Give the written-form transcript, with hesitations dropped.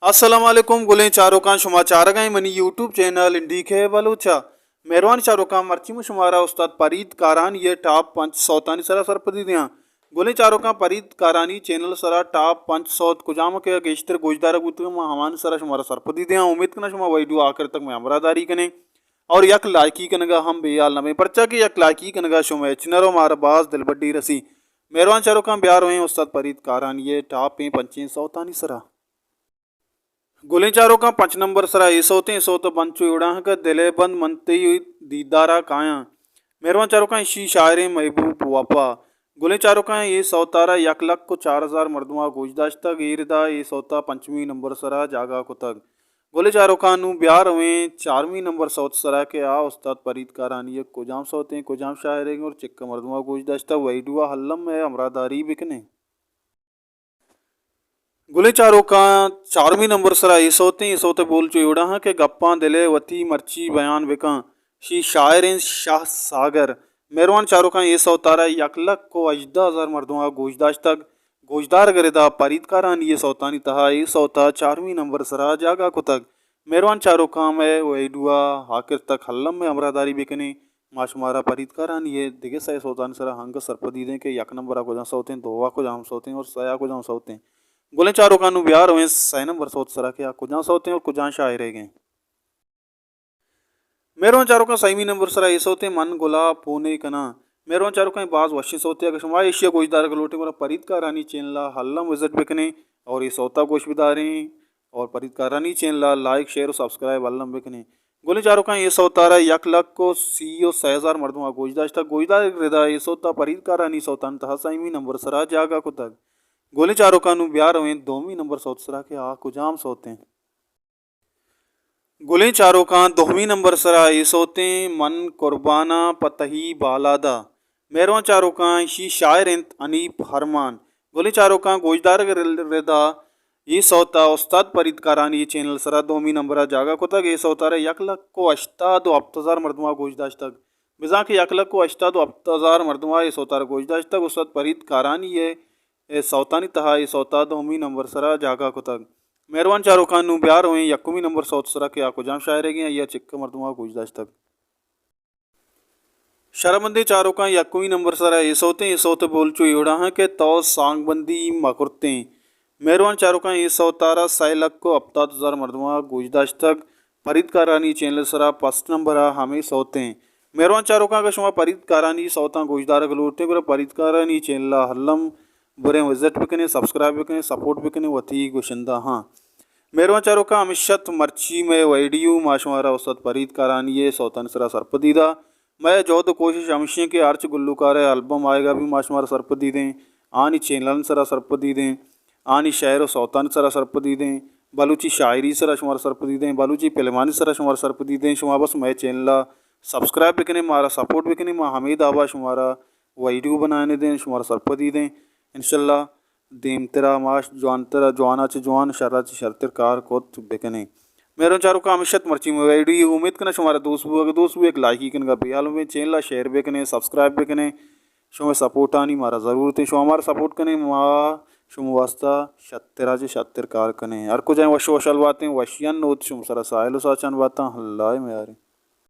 असलम गुलें चारों का शुमाचार गए मनी यूट्यूब चैनल इंडी खे बलूचा मेहरबान चारों का मर्ची में शुमारा उस्ताद परीद कारान ये टॉप 5 सरा सरपदी दिया गुलें चारों का परीद कारानी चैनल सरा टॉप 5 कुजाम के गेश्तर गोजदार गुत हमान सरा शुमारा सरपदी दिया उम्मीद करना शुमा वीडियो आखिर तक मैं अमरादारी कने और यक लायकी कनगा हम बेयाल नमे पर्चा के यक लायकी कनगा शुमा चिनरो मार बाज दिल बड्डी रसी मेहरबान चारों का ब्यार हुए उस्ताद परीद कारान ये टॉप 5 सरा गोले चारों का 5 नंबर सरा ये सोते बंचु उड़ा का दिले बंद मनते दीदारा काया मेहरबान चारों का इसी शायर महबूब वापा गोले चारों का ये सौतारा 1 लाख को 4,000 मरदुआ गोजदाश तक ईरदा ये सौता 5वीं नंबर सरा जागा को तक गोले चारों का नु ब्यार हुए 4वीं नंबर सौत सरा के आ उस्ताद परीद कारानी कुजाम सौते कुजाम शायर और चिक्का मरदुआ गोजदाश तक वही डुआ हल्लम में अमरादारी बिकने गुले चारों का 4वीं नंबर सरा ये सोते बोल चुड़ा है कि गप्पा दिले वती मर्ची बयान बिका शी शायर शाह सागर मेहरबान चारों का ये सौतारा 1 लाख को 18,000 मरदुआ गोजदाश तक गोजदार गरेदा परीद कारान ये सौतानी तहा ये सौता 4वीं नंबर सरा जागा को तक मेहरबान चारों का मैं वही दुआ आखिर तक हल्लम में अमरादारी बिकने माशुमारा परीद कारान ये दिगे सही सौतानी सरा हंग सरपदी दें कि 1 नंबर को जहाँ सौते दोवा को जहाँ सौते और सया को जहाँ सौते गोले चारों का ब्यार हुए 6 नंबर सोच सरा के कुजा सोते और कुजा शायर रह गए मेहरबान चारों का 6वीं नंबर सरा ये सोते मन गोला पोने कना मेहरबान चारों का बाज वशी सोते अगर शुमा एशिया गोजदार गलोटे मेरा परीद का रानी चैनला हल्लम विजिट बिकने और ये सौता गोश बिदारे और परीद का रानी चैनला लाइक शेयर और सब्सक्राइब हल्लम बिकने गोले चारों का ये सौतारा 1 लाख को 6,000 मरदुआ गोजदाश तक गोजदार रिदा ये सौता परीद का रानी सौतान तहा 6वीं नंबर सरा जागा को तक गोले चारों का ब्यार हुए 2वीं नंबर सौत सरा के आ कुजाम सोते गोले चारों का 2वीं नंबर सरा ये सोते मन कुर्बाना पतही बालादा मेहरबान चारों का इसी शायर अनीप हरमान गोले चारों का गोजदार रेदा ये सौता उस्ताद परीद कारानी चैनल सरा 2वीं नंबर जागा को तक ये सौता रहे 1 लाख को 8,000 मरदुआ गोजदाश तक बिजा के 1 लाख को 8,000 मरदुआ ये सौता गोजदाश तक उस्ताद परीद कारानी ये सौतानी तहा ये सौता 2वीं नंबर सरा जागा को तक मेहरबान चारों का ब्यार हुए 1वीं नंबर सौत सरा के आको जाम शायर गए या चिक्का मरदुआ गुजदाश तक शराबंदी चारों का 1वीं नंबर सरा ये सोते बोल चु योड़ा है कि तो सांगबंदी मकुरते मेहरबान चारों का ये सौतारा 6 लाख को 7,000 मरदुआ गुजदाश तक परीद कारानी चैनल सरा 5 नंबर हमें सोते मेहरबान चारों का शुमा परीद कारानी सौता गुजदार गलोटे परीद कारानी चैनल हल्लम बुरे विजिट बिकने सब्सक्राइब बिकने सपोर्ट बिकने वती गुशंदा हाँ मेहरबान चारों का अमिशत मर्ची में वीडियो माशमारा उस्ताद परीद कारानी ये सौतन सरा सरपदीदा मैं जो तो कोशिश अमिशे के आर्च गुल्लुकार एल्बम आएगा भी माशमारा सरपदी दें आनी चैनल सरा सरपदी दें आनी शायर सौतन सरा सरपदी दें बलूची शायरी सरा शुमार सरपदी दें बलूची पिलमानी सरा शुमार सरपदी दें शुमा बस मैं चैनल सब्सक्राइब बिकने मारा सपोर्ट बिकने माँ हमीद आबा शुमारा वीडियो बनाने दें शुमारा सरपदी दें इंशाल्लाह देम तेरा माश जवान तेरा जवाना च जवान शरा च शरतर कार कोत बेकने मेरे चारों का अमिशत मर्ची में वीडियो उम्मीद करना शुमारा दोस्त एक लाइक करने का बेहाल में channel share bakanae subscribe bakanae शुमे support आनी मारा ज़रूरत है शो हमारा सपोर्ट कने माँ शुम वास्ता शत्तरा च शत्तर कार कने हर को जाए वश वशल बातें वशियन नोत शुम सरा साहिल साचन बातें हल्ला में यार